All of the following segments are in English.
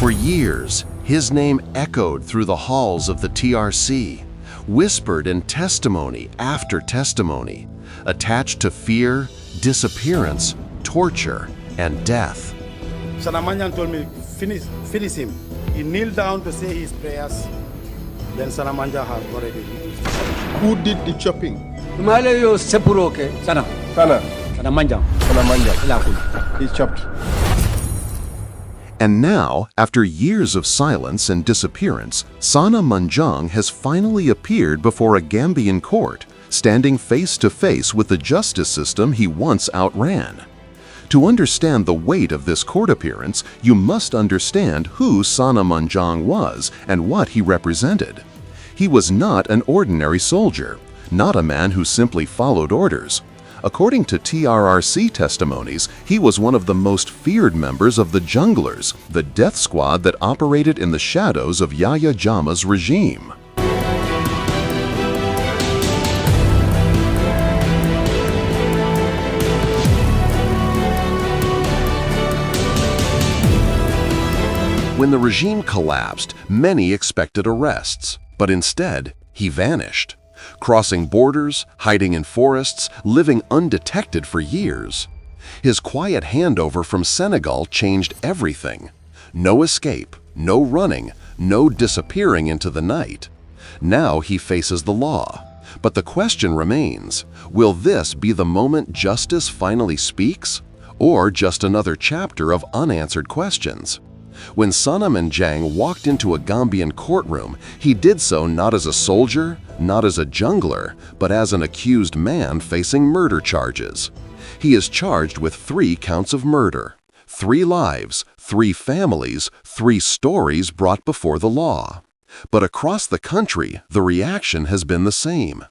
For years, his name echoed through the halls of the TRC, whispered in testimony after testimony, attached to fear, disappearance, torture, and death. Sanamanjan told me, finish him. He kneeled down to say his prayers. Then Sanamanja had already released. Who did the chopping? Sana. He chopped. And now, after years of silence and disappearance, Sana Manjang has finally appeared before a Gambian court, standing face to face with the justice system he once outran. To understand the weight of this court appearance, you must understand who Sana Manjang was and what he represented. He was not an ordinary soldier, not a man who simply followed orders. According to TRRC testimonies, he was one of the most feared members of the Junglers, the death squad that operated in the shadows of Yahya Jammeh's regime. When the regime collapsed, many expected arrests, but instead, he vanished. Crossing borders, hiding in forests, living undetected for years. His quiet handover from Senegal changed everything. No escape, no running, no disappearing into the night. Now he faces the law. But the question remains, will this be the moment justice finally speaks? Or just another chapter of unanswered questions? When Sana Manjang walked into a Gambian courtroom, he did so not as a soldier, not as a jungler, but as an accused man facing murder charges. He is charged with 3 counts of murder, 3 lives, 3 families, 3 stories brought before the law. But across the country, the reaction has been the same.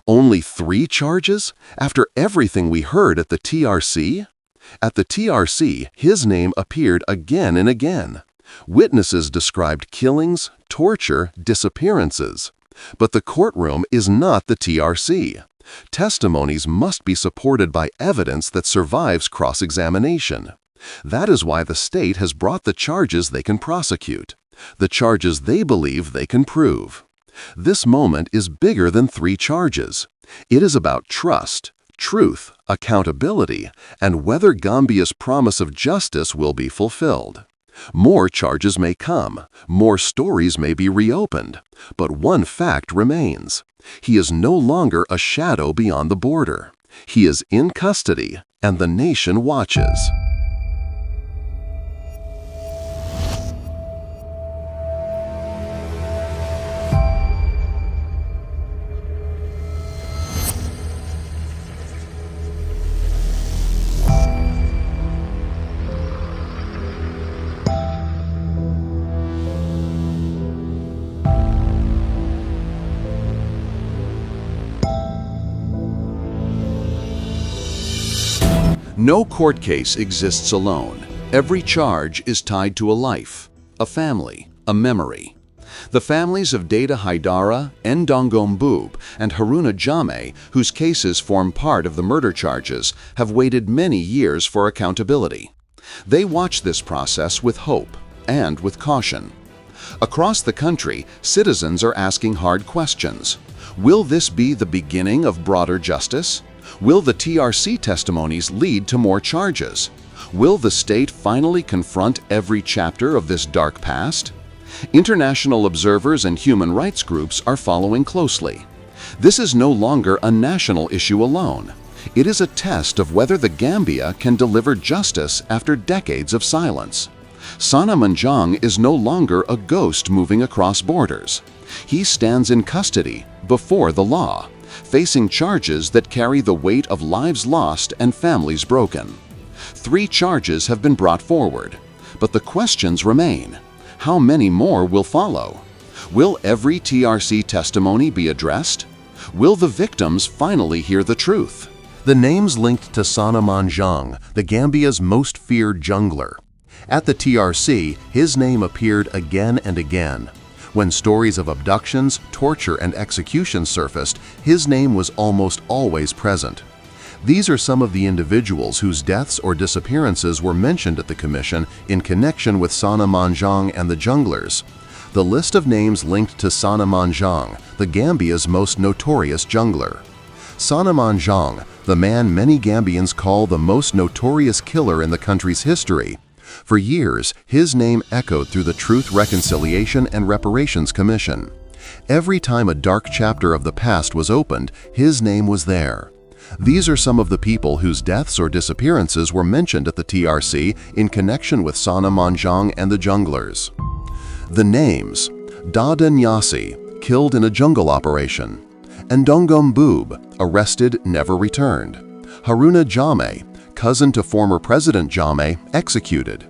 Only 3 charges? After everything we heard at the TRC? At the TRC, his name appeared again and again. Witnesses described killings, torture, disappearances. But the courtroom is not the TRC. Testimonies must be supported by evidence that survives cross-examination. That is why the state has brought the charges they can prosecute, the charges they believe they can prove. This moment is bigger than 3 charges. It is about trust, truth, accountability, and whether Gambia's promise of justice will be fulfilled. More charges may come, more stories may be reopened, but one fact remains. He is no longer a shadow beyond the border. He is in custody, and the nation watches. No court case exists alone. Every charge is tied to a life, a family, a memory. The families of Data Haidara, Ndongo Mbub, and Haruna Jammeh, whose cases form part of the murder charges, have waited many years for accountability. They watch this process with hope and with caution. Across the country, citizens are asking hard questions. Will this be the beginning of broader justice? Will the TRC testimonies lead to more charges? Will the state finally confront every chapter of this dark past? International observers and human rights groups are following closely. This is no longer a national issue alone. It is a test of whether the Gambia can deliver justice after decades of silence. Sana Manjang is no longer a ghost moving across borders. He stands in custody, before the law, facing charges that carry the weight of lives lost and families broken. 3 charges have been brought forward, but the questions remain. How many more will follow? Will every TRC testimony be addressed? Will the victims finally hear the truth? The names linked to Sana Manjang, the Gambia's most feared jungler. At the TRC, his name appeared again and again. When stories of abductions, torture, and execution surfaced, his name was almost always present. These are some of the individuals whose deaths or disappearances were mentioned at the commission in connection with Sana Manjang and the Junglers. The list of names linked to Sana Manjang, the Gambia's most notorious jungler. Sana Manjang, the man many Gambians call the most notorious killer in the country's history. For years, his name echoed through the Truth, Reconciliation and Reparations Commission. Every time a dark chapter of the past was opened, his name was there. These are some of the people whose deaths or disappearances were mentioned at the TRC in connection with Sana Manjang and the Junglers. The names: Dada Nyasi, killed in a jungle operation; Ndongom Boob, arrested, never returned; Haruna Jame, cousin to former President Jame, executed;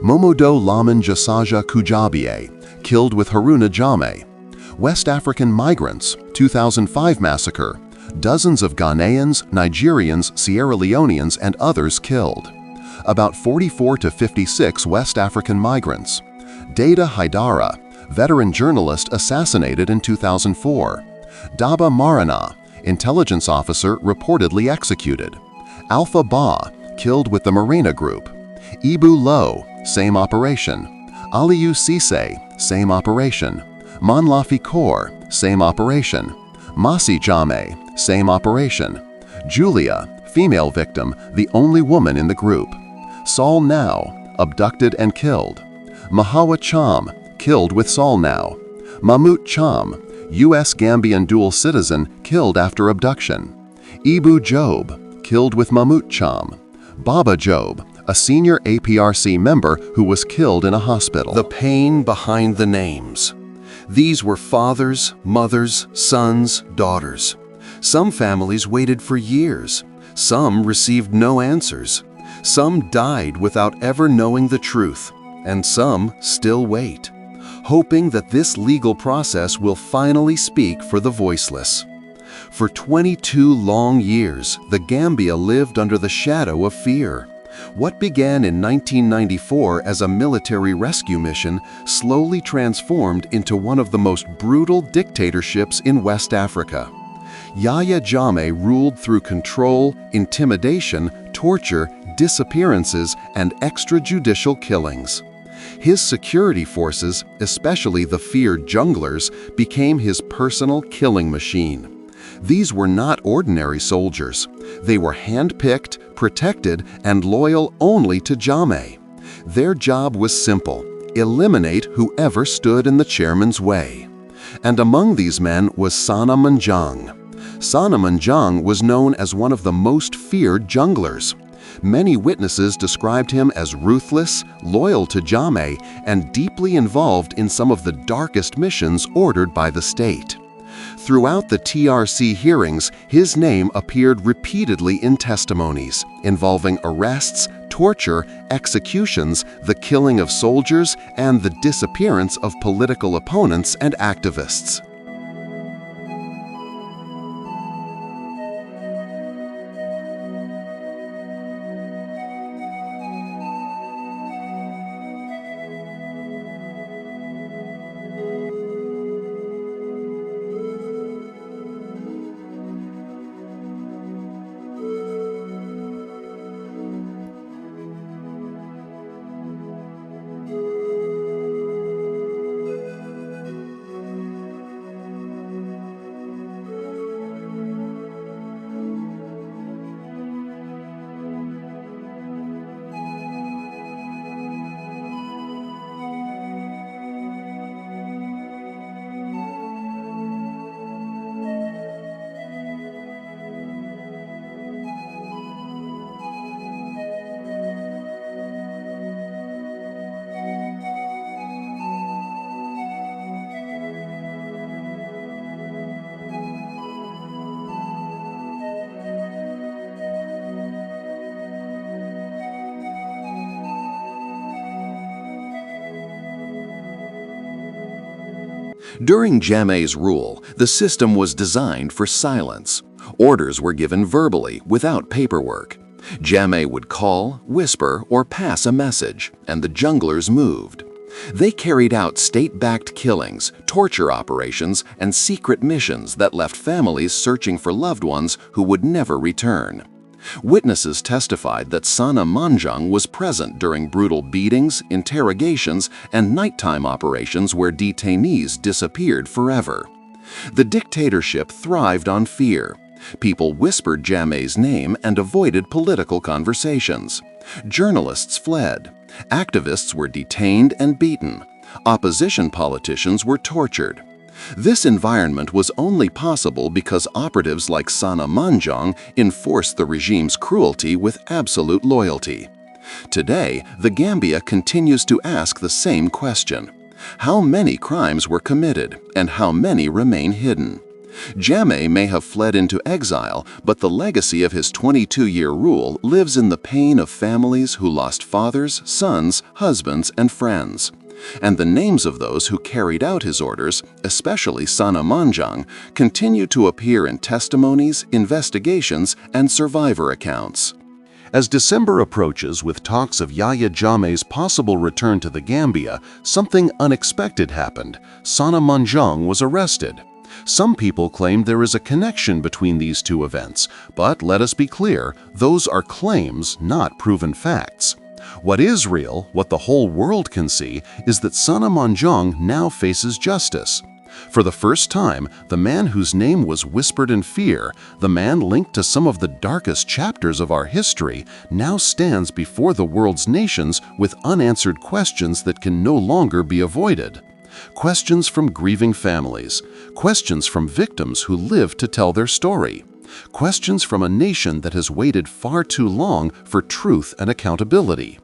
Momodo Lamin Jasaja Kujabie, killed with Haruna Jame; West African migrants, 2005 massacre, dozens of Ghanaians, Nigerians, Sierra Leoneans, and others killed; about 44 to 56 West African migrants; Data Haidara, veteran journalist assassinated in 2004; Daba Marana, intelligence officer reportedly executed; Alpha Ba, killed with the Marina Group; Ibu Lo, same operation; Aliyu Cisse, same operation; Manlafi Kaur, same operation; Masi Jame, same operation; Julia, female victim, the only woman in the group; Saul Now, abducted and killed; Mahawa Cham, killed with Saul Now; Mahmoud Cham, U.S. Gambian dual citizen, killed after abduction; Ibu Job, killed with Mahmoud Cham; Baba Job, a senior APRC member who was killed in a hospital. The pain behind the names. These were fathers, mothers, sons, daughters. Some families waited for years. Some received no answers. Some died without ever knowing the truth. And some still wait, hoping that this legal process will finally speak for the voiceless. For 22 long years, the Gambia lived under the shadow of fear. What began in 1994 as a military rescue mission slowly transformed into one of the most brutal dictatorships in West Africa. Yahya Jammeh ruled through control, intimidation, torture, disappearances, and extrajudicial killings. His security forces, especially the feared junglers, became his personal killing machine. These were not ordinary soldiers. They were handpicked, protected, and loyal only to Jammeh. Their job was simple: eliminate whoever stood in the chairman's way. And among these men was Sana Manjang. Sana Manjang was known as one of the most feared junglers. Many witnesses described him as ruthless, loyal to Jammeh, and deeply involved in some of the darkest missions ordered by the state. Throughout the TRC hearings, his name appeared repeatedly in testimonies involving arrests, torture, executions, the killing of soldiers, and the disappearance of political opponents and activists. During Jammeh's rule, the system was designed for silence. Orders were given verbally, without paperwork. Jammeh would call, whisper, or pass a message, and the junglers moved. They carried out state-backed killings, torture operations, and secret missions that left families searching for loved ones who would never return. Witnesses testified that Sana Manjung was present during brutal beatings, interrogations, and nighttime operations where detainees disappeared forever. The dictatorship thrived on fear. People whispered Jammeh's name and avoided political conversations. Journalists fled. Activists were detained and beaten. Opposition politicians were tortured. This environment was only possible because operatives like Sana Manjung enforced the regime's cruelty with absolute loyalty. Today, the Gambia continues to ask the same question. How many crimes were committed, and how many remain hidden? Jammeh may have fled into exile, but the legacy of his 22-year rule lives in the pain of families who lost fathers, sons, husbands, and friends. And the names of those who carried out his orders, especially Sana Manjung, continue to appear in testimonies, investigations, and survivor accounts. As December approaches with talks of Yahya Jammeh's possible return to the Gambia, something unexpected happened. Sana Manjung was arrested. Some people claim there is a connection between these two events, but let us be clear, those are claims, not proven facts. What is real, what the whole world can see, is that Sana Manjung now faces justice. For the first time, the man whose name was whispered in fear, the man linked to some of the darkest chapters of our history, now stands before the world's nations with unanswered questions that can no longer be avoided. Questions from grieving families, questions from victims who live to tell their story, questions from a nation that has waited far too long for truth and accountability.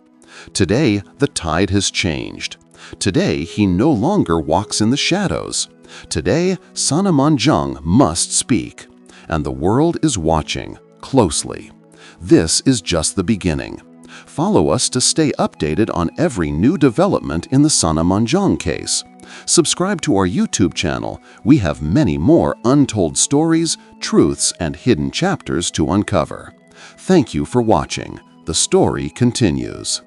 Today, the tide has changed. Today, he no longer walks in the shadows. Today, Sana Manjung must speak, and the world is watching closely. This is just the beginning. Follow us to stay updated on every new development in the Sana Manjung case. Subscribe to our YouTube channel. We have many more untold stories, truths, and hidden chapters to uncover. Thank you for watching. The story continues.